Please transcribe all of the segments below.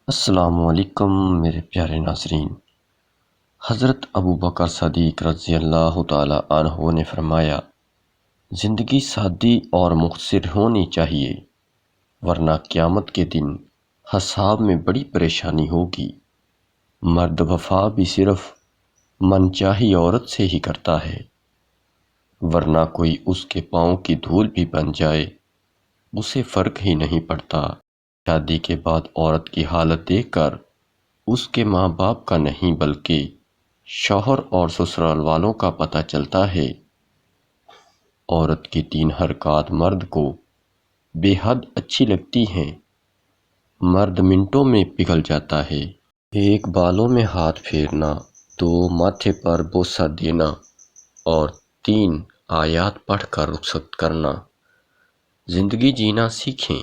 السلام علیکم میرے پیارے ناظرین۔ حضرت ابوبکر صدیق رضی اللہ تعالی عنہ نے فرمایا، زندگی سادی اور مختصر ہونی چاہیے، ورنہ قیامت کے دن حساب میں بڑی پریشانی ہوگی۔ مرد وفا بھی صرف من چاہی عورت سے ہی کرتا ہے، ورنہ کوئی اس کے پاؤں کی دھول بھی بن جائے اسے فرق ہی نہیں پڑتا۔ شادی کے بعد عورت کی حالت دیکھ کر اس کے ماں باپ کا نہیں بلکہ شوہر اور سسرال والوں کا پتہ چلتا ہے۔ عورت کی 3 حرکات مرد کو بے حد اچھی لگتی ہیں، مرد منٹوں میں پگھل جاتا ہے۔ 1 بالوں میں ہاتھ پھیرنا، 2 ماتھے پر بوسہ دینا اور 3 آیات پڑھ کر رخصت کرنا۔ زندگی جینا سیکھیں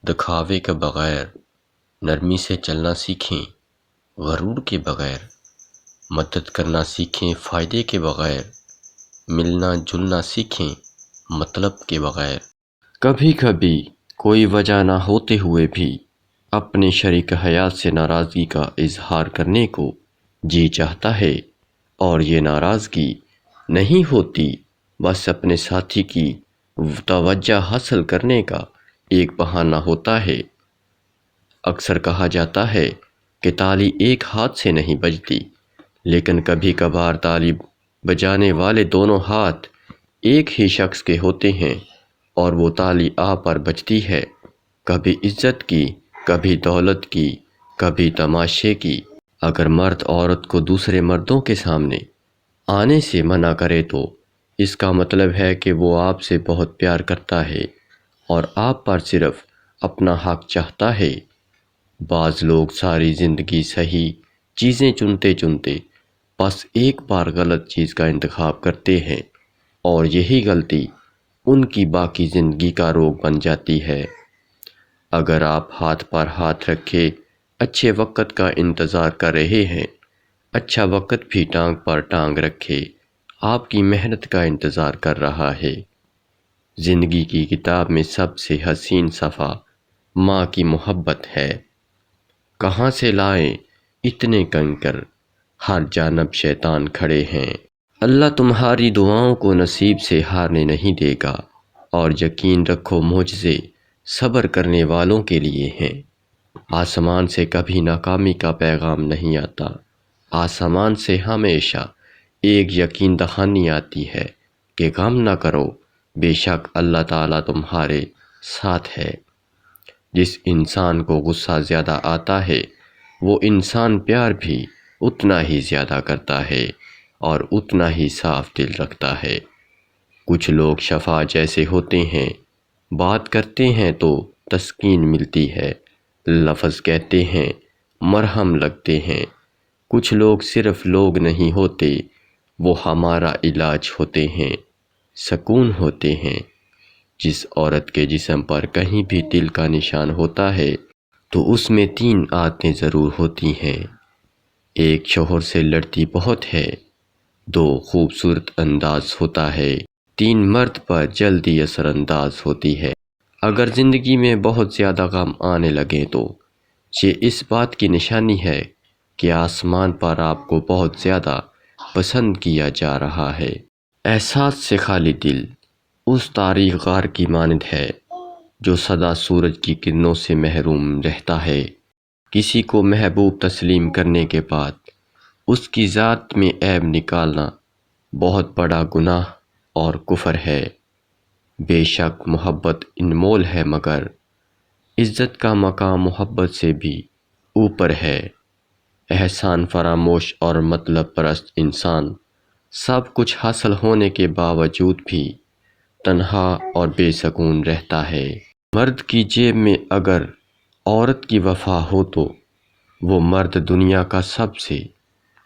دکھاوے کے بغیر، نرمی سے چلنا سیکھیں غرور کے بغیر، مدد کرنا سیکھیں فائدے کے بغیر، ملنا جلنا سیکھیں مطلب کے بغیر۔ کبھی کبھی کوئی وجہ نہ ہوتے ہوئے بھی اپنے شریک حیات سے ناراضگی کا اظہار کرنے کو جی چاہتا ہے، اور یہ ناراضگی نہیں ہوتی، بس اپنے ساتھی کی توجہ حاصل کرنے کا ایک بہانہ ہوتا ہے۔ اکثر کہا جاتا ہے کہ تالی ایک ہاتھ سے نہیں بجتی، لیکن کبھی کبھار تالی بجانے والے دونوں ہاتھ ایک ہی شخص کے ہوتے ہیں، اور وہ تالی آپ پر بجتی ہے، کبھی عزت کی، کبھی دولت کی، کبھی تماشے کی۔ اگر مرد عورت کو دوسرے مردوں کے سامنے آنے سے منع کرے تو اس کا مطلب ہے کہ وہ آپ سے بہت پیار کرتا ہے اور آپ پر صرف اپنا حق چاہتا ہے۔ بعض لوگ ساری زندگی صحیح چیزیں چنتے چنتے بس ایک بار غلط چیز کا انتخاب کرتے ہیں، اور یہی غلطی ان کی باقی زندگی کا روگ بن جاتی ہے۔ اگر آپ ہاتھ پر ہاتھ رکھے اچھے وقت کا انتظار کر رہے ہیں، اچھا وقت بھی ٹانگ پر ٹانگ رکھے آپ کی محنت کا انتظار کر رہا ہے۔ زندگی کی کتاب میں سب سے حسین صفحہ ماں کی محبت ہے۔ کہاں سے لائیں اتنے کنکر، ہر جانب شیطان کھڑے ہیں۔ اللہ تمہاری دعاؤں کو نصیب سے ہارنے نہیں دے گا، اور یقین رکھو معجزے صبر کرنے والوں کے لیے ہیں۔ آسمان سے کبھی ناکامی کا پیغام نہیں آتا، آسمان سے ہمیشہ ایک یقین دہانی آتی ہے کہ غم نہ کرو، بے شک اللہ تعالیٰ تمہارے ساتھ ہے۔ جس انسان کو غصہ زیادہ آتا ہے وہ انسان پیار بھی اتنا ہی زیادہ کرتا ہے اور اتنا ہی صاف دل رکھتا ہے۔ کچھ لوگ شفا جیسے ہوتے ہیں، بات کرتے ہیں تو تسکین ملتی ہے، لفظ کہتے ہیں مرہم لگتے ہیں۔ کچھ لوگ صرف لوگ نہیں ہوتے، وہ ہمارا علاج ہوتے ہیں، سکون ہوتے ہیں۔ جس عورت کے جسم پر کہیں بھی دل کا نشان ہوتا ہے تو اس میں 3 عادتیں ضرور ہوتی ہیں۔ 1 شوہر سے لڑتی بہت ہے، 2 خوبصورت انداز ہوتا ہے، 3 مرد پر جلدی اثر انداز ہوتی ہے۔ اگر زندگی میں بہت زیادہ غم آنے لگے تو یہ اس بات کی نشانی ہے کہ آسمان پر آپ کو بہت زیادہ پسند کیا جا رہا ہے۔ احساس سے خالی دل اس تاریک غار کی مانند ہے جو سدا سورج کی کرنوں سے محروم رہتا ہے۔ کسی کو محبوب تسلیم کرنے کے بعد اس کی ذات میں عیب نکالنا بہت بڑا گناہ اور کفر ہے۔ بے شک محبت انمول ہے، مگر عزت کا مقام محبت سے بھی اوپر ہے۔ احسان فراموش اور مطلب پرست انسان سب کچھ حاصل ہونے کے باوجود بھی تنہا اور بے سکون رہتا ہے۔ مرد کی جیب میں اگر عورت کی وفا ہو تو وہ مرد دنیا کا سب سے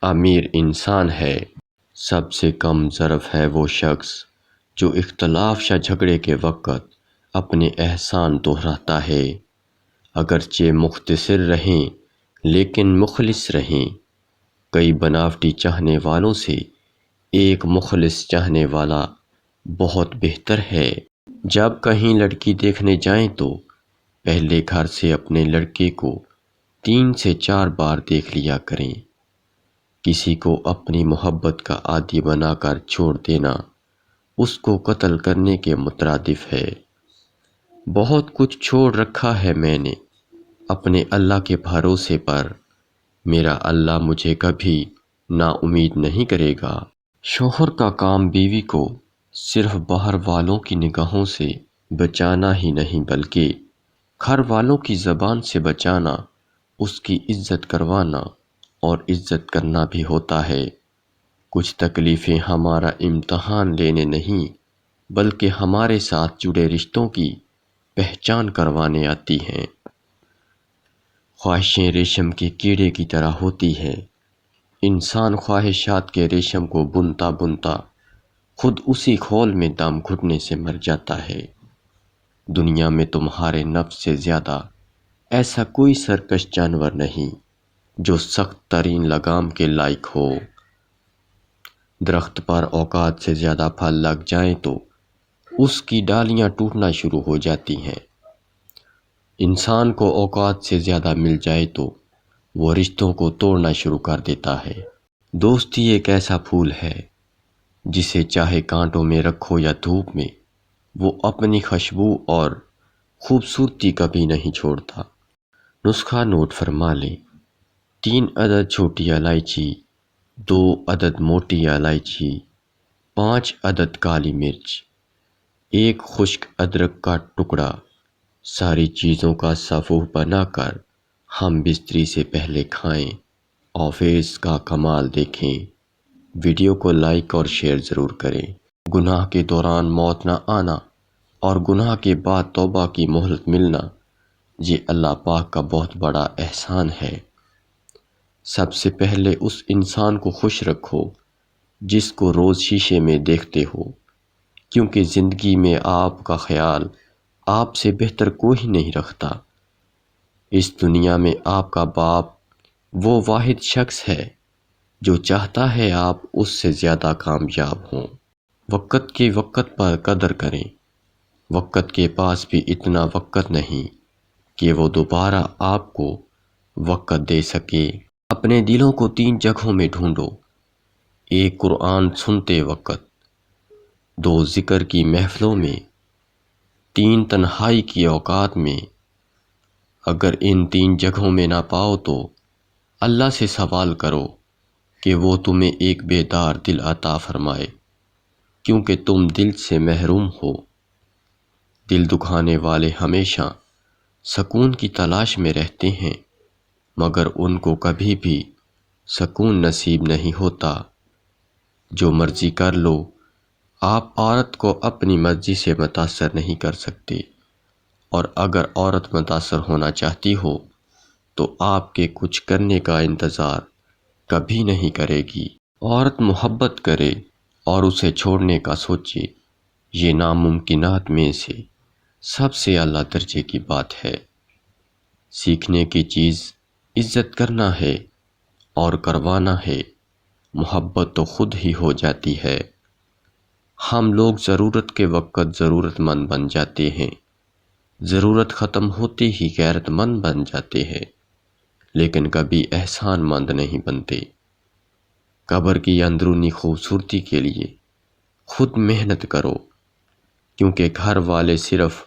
امیر انسان ہے۔ سب سے کم ظرف ہے وہ شخص جو اختلاف یا جھگڑے کے وقت اپنے احسان دہراتا ہے۔ اگرچہ مختصر رہیں لیکن مخلص رہیں۔ کئی بناوٹی چاہنے والوں سے ایک مخلص چاہنے والا بہت بہتر ہے۔ جب کہیں لڑکی دیکھنے جائیں تو پہلے گھر سے اپنے لڑکے کو 3 سے 4 بار دیکھ لیا کریں۔ کسی کو اپنی محبت کا عادی بنا کر چھوڑ دینا اس کو قتل کرنے کے مترادف ہے۔ بہت کچھ چھوڑ رکھا ہے میں نے اپنے اللہ کے بھروسے پر، میرا اللہ مجھے کبھی نا امید نہیں کرے گا۔ شوہر کا کام بیوی کو صرف باہر والوں کی نگاہوں سے بچانا ہی نہیں بلکہ گھر والوں کی زبان سے بچانا، اس کی عزت کروانا اور عزت کرنا بھی ہوتا ہے۔ کچھ تکلیفیں ہمارا امتحان لینے نہیں بلکہ ہمارے ساتھ جڑے رشتوں کی پہچان کروانے آتی ہیں۔ خواہشیں ریشم کے کیڑے کی طرح ہوتی ہیں۔ انسان خواہشات کے ریشم کو بنتا بنتا خود اسی خول میں دم گھٹنے سے مر جاتا ہے۔ دنیا میں تمہارے نفس سے زیادہ ایسا کوئی سرکش جانور نہیں جو سخت ترین لگام کے لائق ہو۔ درخت پر اوقات سے زیادہ پھل لگ جائیں تو اس کی ڈالیاں ٹوٹنا شروع ہو جاتی ہیں۔ انسان کو اوقات سے زیادہ مل جائے تو وہ رشتوں کو توڑنا شروع کر دیتا ہے۔ دوستی ایک ایسا پھول ہے جسے چاہے کانٹوں میں رکھو یا دھوپ میں، وہ اپنی خوشبو اور خوبصورتی کبھی نہیں چھوڑتا۔ نسخہ نوٹ فرما لیں۔ 3 عدد چھوٹی الائچی، 2 عدد موٹی الائچی، 5 عدد کالی مرچ، 1 خشک ادرک کا ٹکڑا۔ ساری چیزوں کا صفوف بنا کر ہم بستری سے پہلے کھائیں اور فیس کا کمال دیکھیں۔ ویڈیو کو لائک اور شیئر ضرور کریں۔ گناہ کے دوران موت نہ آنا اور گناہ کے بعد توبہ کی مہلت ملنا، یہ اللہ پاک کا بہت بڑا احسان ہے۔ سب سے پہلے اس انسان کو خوش رکھو جس کو روز شیشے میں دیکھتے ہو، کیونکہ زندگی میں آپ کا خیال آپ سے بہتر کوئی نہیں رکھتا۔ اس دنیا میں آپ کا باپ وہ واحد شخص ہے جو چاہتا ہے آپ اس سے زیادہ کامیاب ہوں۔ وقت کے وقت پر قدر کریں۔ وقت کے پاس بھی اتنا وقت نہیں کہ وہ دوبارہ آپ کو وقت دے سکے۔ اپنے دلوں کو 3 جگہوں میں ڈھونڈو: 1 قرآن سنتے وقت، 2 ذکر کی محفلوں میں، 3 تنہائی کی اوقات میں۔ اگر ان 3 جگہوں میں نہ پاؤ تو اللہ سے سوال کرو کہ وہ تمہیں ایک بیدار دل عطا فرمائے، کیونکہ تم دل سے محروم ہو۔ دل دکھانے والے ہمیشہ سکون کی تلاش میں رہتے ہیں مگر ان کو کبھی بھی سکون نصیب نہیں ہوتا۔ جو مرضی کر لو، آپ عورت کو اپنی مرضی سے متاثر نہیں کر سکتے، اور اگر عورت متاثر ہونا چاہتی ہو تو آپ کے کچھ کرنے کا انتظار کبھی نہیں کرے گی۔ عورت محبت کرے اور اسے چھوڑنے کا سوچے، یہ ناممکنات میں سے سب سے اعلیٰ درجے کی بات ہے۔ سیکھنے کی چیز عزت کرنا ہے اور کروانا ہے، محبت تو خود ہی ہو جاتی ہے۔ ہم لوگ ضرورت کے وقت ضرورت مند بن جاتے ہیں، ضرورت ختم ہوتے ہی غیرت مند بن جاتے ہیں، لیکن کبھی احسان مند نہیں بنتے۔ قبر کی اندرونی خوبصورتی کے لیے خود محنت کرو، کیونکہ گھر والے صرف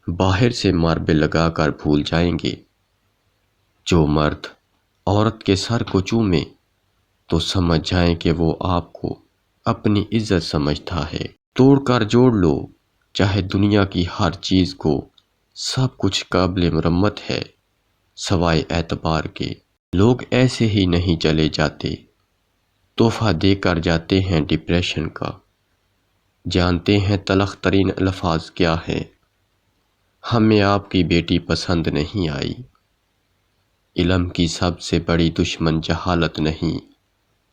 باہر سے ماربل لگا کر بھول جائیں گے۔ جو مرد عورت کے سر کو چومے تو سمجھ جائیں کہ وہ آپ کو اپنی عزت سمجھتا ہے۔ توڑ کر جوڑ لو، چاہے دنیا کی ہر چیز کو، سب کچھ قابل مرمت ہے سوائے اعتبار کے۔ لوگ ایسے ہی نہیں چلے جاتے، تحفہ دے کر جاتے ہیں ڈپریشن کا۔ جانتے ہیں تلخ ترین الفاظ کیا ہیں؟ ہمیں آپ کی بیٹی پسند نہیں آئی۔ علم کی سب سے بڑی دشمن جہالت نہیں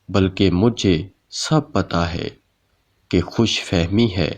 بلکہ مجھے سب پتہ ہے کہ خوش فہمی ہے